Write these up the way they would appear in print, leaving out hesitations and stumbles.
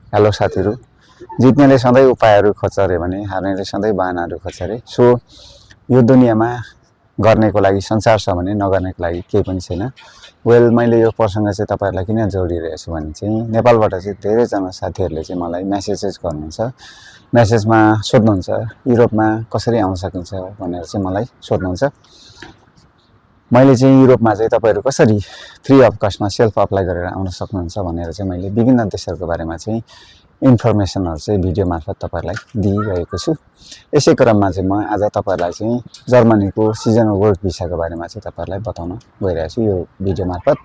Hello साथीहरू, जित्नेले सधैँ उपायहरू खोज्छ अरे भने हार्नेले सधैँ बहानाहरू खोज्छ अरे। सो यो दुनियाँमा गर्नेको लागि संसार छ भने नगर्नेको लागि केही पनि छैन। वेल, मैले यो प्रसङ्ग चाहिँ तपाईँहरूलाई किन जोडिरहेको छु भने चाहिँ नेपालबाट चाहिँ धेरैजना साथीहरूले चाहिँ मलाई मेसेजेस गर्नुहुन्छ, मेसेजमा सोध्नुहुन्छ युरोपमा कसरी आउन सकिन्छ भनेर चाहिँ मलाई सोध्नुहुन्छ। मैले चाहिँ युरोपमा चाहिँ तपाईँहरू कसरी फ्री अफ कस्टमा सेल्फ अप्लाई गरेर आउन सक्नुहुन्छ भनेर चाहिँ मैले विभिन्न देशहरूको बारेमा चाहिँ इन्फर्मेसनहरू चाहिँ भिडियो मार्फत तपाईँहरूलाई दिइरहेको छु। यसै क्रममा चाहिँ म आज तपाईँहरूलाई चाहिँ जर्मनीको सिजनल वर्क भिसाको बारेमा चाहिँ तपाईँहरूलाई बताउन गइरहेको छु यो भिडियो मार्फत।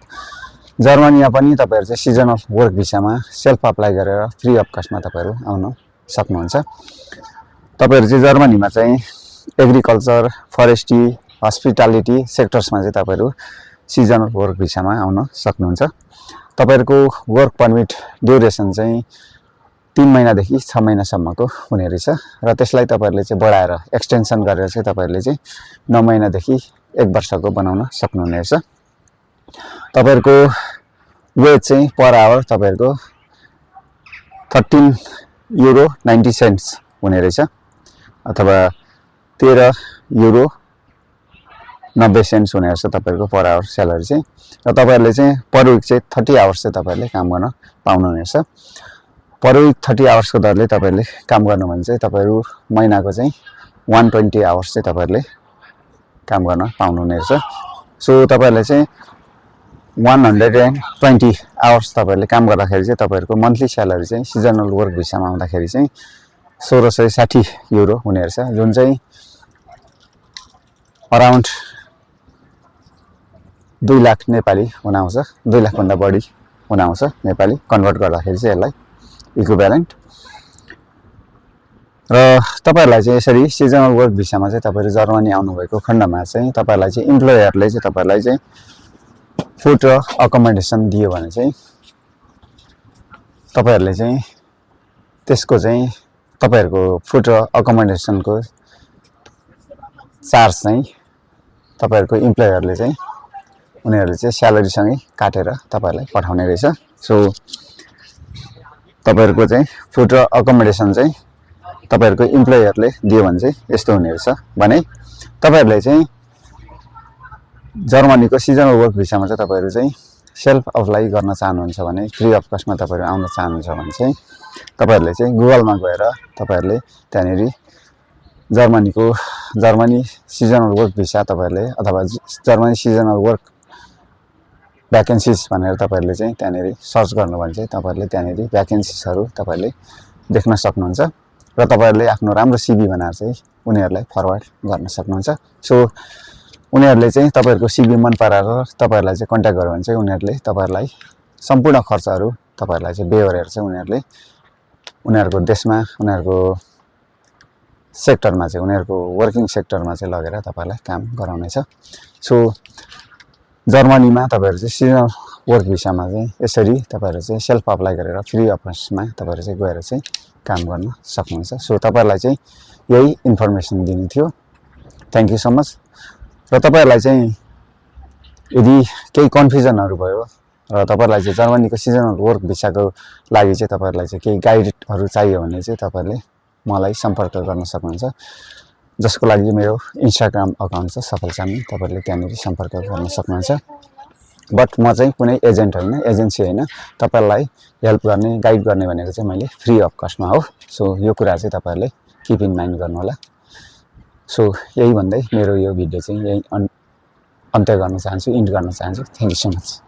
जर्मनीमा पनि तपाईँहरू चाहिँ सिजनल वर्क भिसामा सेल्फ अप्लाई गरेर फ्री अफ कस्टमा तपाईँहरू आउन सक्नुहुन्छ। तपाईँहरू चाहिँ जर्मनीमा चाहिँ एग्रिकल्चर, फरेस्ट्री, हस्पिटालिटी सेक्टर्समा चाहिँ तपाईँहरू सिजनल वर्क भिसामा आउन सक्नुहुन्छ। तपाईँहरूको वर्क पर्मिट ड्युरेसन चाहिँ 3 महिनादेखि 6 महिनासम्मको हुने रहेछ र त्यसलाई तपाईँहरूले चाहिँ बढाएर एक्सटेन्सन गरेर चाहिँ तपाईँहरूले चाहिँ 9 महिनादेखि 1 वर्षको बनाउन सक्नुहुने रहेछ। तपाईँहरूको वेज चाहिँ पर आवर तपाईँहरूको 13 युरो 90 सेन्ट्स हुने रहेछ अथवा 13 युरो 90 सेन्ट्स हुने रहेछ तपाईँहरूको पर आवर स्यालेरी चाहिँ। र तपाईँहरूले चाहिँ पर विक चाहिँ 30 आवर्स चाहिँ तपाईँहरूले काम गर्न पाउनुहुने रहेछ। पर विक 30 आवर्सको दरले तपाईँहरूले काम गर्नु भने चाहिँ तपाईँहरू महिनाको चाहिँ 120 आवर्स चाहिँ तपाईँहरूले काम गर्न पाउनुहुने रहेछ। सो तपाईँहरूले चाहिँ 120 आवर्स तपाईँहरूले काम गर्दाखेरि चाहिँ तपाईँहरूको मन्थली स्यालेरी चाहिँ सिजनल वर्क भिसामा आउँदाखेरि चाहिँ 1660 युरो हुने रहेछ, जुन चाहिँ अराउन्ड 2 लाख नेपाली हुन आउँछ। 2 लाखभन्दा बढी हुन आउँछ नेपाली कन्भर्ट गर्दाखेरि चाहिँ यसलाई इक्विभ्यालेन्ट। र तपाईँहरूलाई चाहिँ यसरी सिजनल वर्क भिसामा चाहिँ तपाईँहरू जर्मनी आउनुभएको खण्डमा चाहिँ तपाईँहरूलाई चाहिँ इम्प्लोयरले चाहिँ तपाईँहरूलाई चाहिँ फुड र अकोमोडेसन दियो भने चाहिँ तपाईँहरूले चाहिँ त्यसको चाहिँ तपाईँहरूको फुड र अकोमोडेसनको चार्ज चाहिँ तपाईँहरूको इम्प्लोयरले चाहिँ उनीहरूले चाहिँ स्यालेरीसँगै काटेर तपाईँहरूलाई पठाउने रहेछ। सो तपाईँहरूको चाहिँ फुड र अकोमोडेसन चाहिँ तपाईँहरूको इम्प्लोयरले दियो भने चाहिँ यस्तो हुने रहेछ भने तपाईँहरूले चाहिँ जर्मनीको सिजनल वर्क भिसामा चाहिँ तपाईँहरू चाहिँ सेल्फ अप्लाई गर्न चाहनुहुन्छ भने फ्री अफ कस्टमा तपाईँहरू आउन चाहनुहुन्छ भने चाहिँ तपाईँहरूले चाहिँ गुगलमा गएर तपाईँहरूले त्यहाँनिर जर्मनी सिजनल वर्क भिसा तपाईँहरूले अथवा जर्मनी सिजनल वर्क भ्याकेन्सिज भनेर तपाईँहरूले चाहिँ त्यहाँनिर सर्च गर्नु भने चाहिँ तपाईँहरूले त्यहाँनिर भ्याकेन्सिजहरू तपाईँहरूले देख्न सक्नुहुन्छ र तपाईँहरूले आफ्नो राम्रो सिभी बनाएर चाहिँ उनीहरूलाई फरवर्ड गर्न सक्नुहुन्छ। सो उनीहरूले चाहिँ तपाईँहरूको सिभी मन पराएर तपाईँहरूलाई चाहिँ कन्ट्याक्ट गर्यो भने चाहिँ उनीहरूले तपाईँहरूलाई सम्पूर्ण खर्चहरू तपाईँहरूलाई चाहिँ पे गरेर चाहिँ उनीहरूले उनीहरूको देशमा उनीहरूको सेक्टरमा चाहिँ उनीहरूको वर्किङ सेक्टरमा चाहिँ लगेर तपाईँहरूलाई काम गराउनेछ। सो जर्मनीमा तपाईँहरू चाहिँ सिजनल वर्क भिसामा चाहिँ यसरी तपाईँहरू चाहिँ सेल्फ अप्लाई गरेर फ्री अफ कस्टमा तपाईँहरू चाहिँ गएर चाहिँ काम गर्न सक्नुहुन्छ। सो तपाईँहरूलाई चाहिँ यही इन्फर्मेसन दिनु थियो। Thank you so much. र तपाईँहरूलाई चाहिँ यदि केही कन्फ्युजनहरू भयो र तपाईँहरूलाई चाहिँ जर्मनीको सिजनल वर्क भिसाको लागि चाहिँ तपाईँहरूलाई चाहिँ केही गाइडहरू चाहियो भने चाहिँ तपाईँहरूले मलाई सम्पर्क गर्न सक्नुहुन्छ, जसको लागि मेरो इन्स्टाग्राम अकाउन्ट छ सफल चामी, तपाईँहरूले त्यहाँनिर सम्पर्क गर्न सक्नुहुन्छ। बट म चाहिँ कुनै एजेन्ट होइन, एजेन्सी होइन, तपाईँहरूलाई हेल्प गर्ने गाइड गर्ने भनेको चाहिँ मैले फ्री अफ कस्टमा हो। सो यो कुरा चाहिँ तपाईँहरूले किप इन माइन्ड गर्नुहोला। सो यही भन्दै मेरो यो भिडियो चाहिँ यही अन्त्य गर्न चाहन्छु, इन्ड गर्न चाहन्छु। Thank you so much.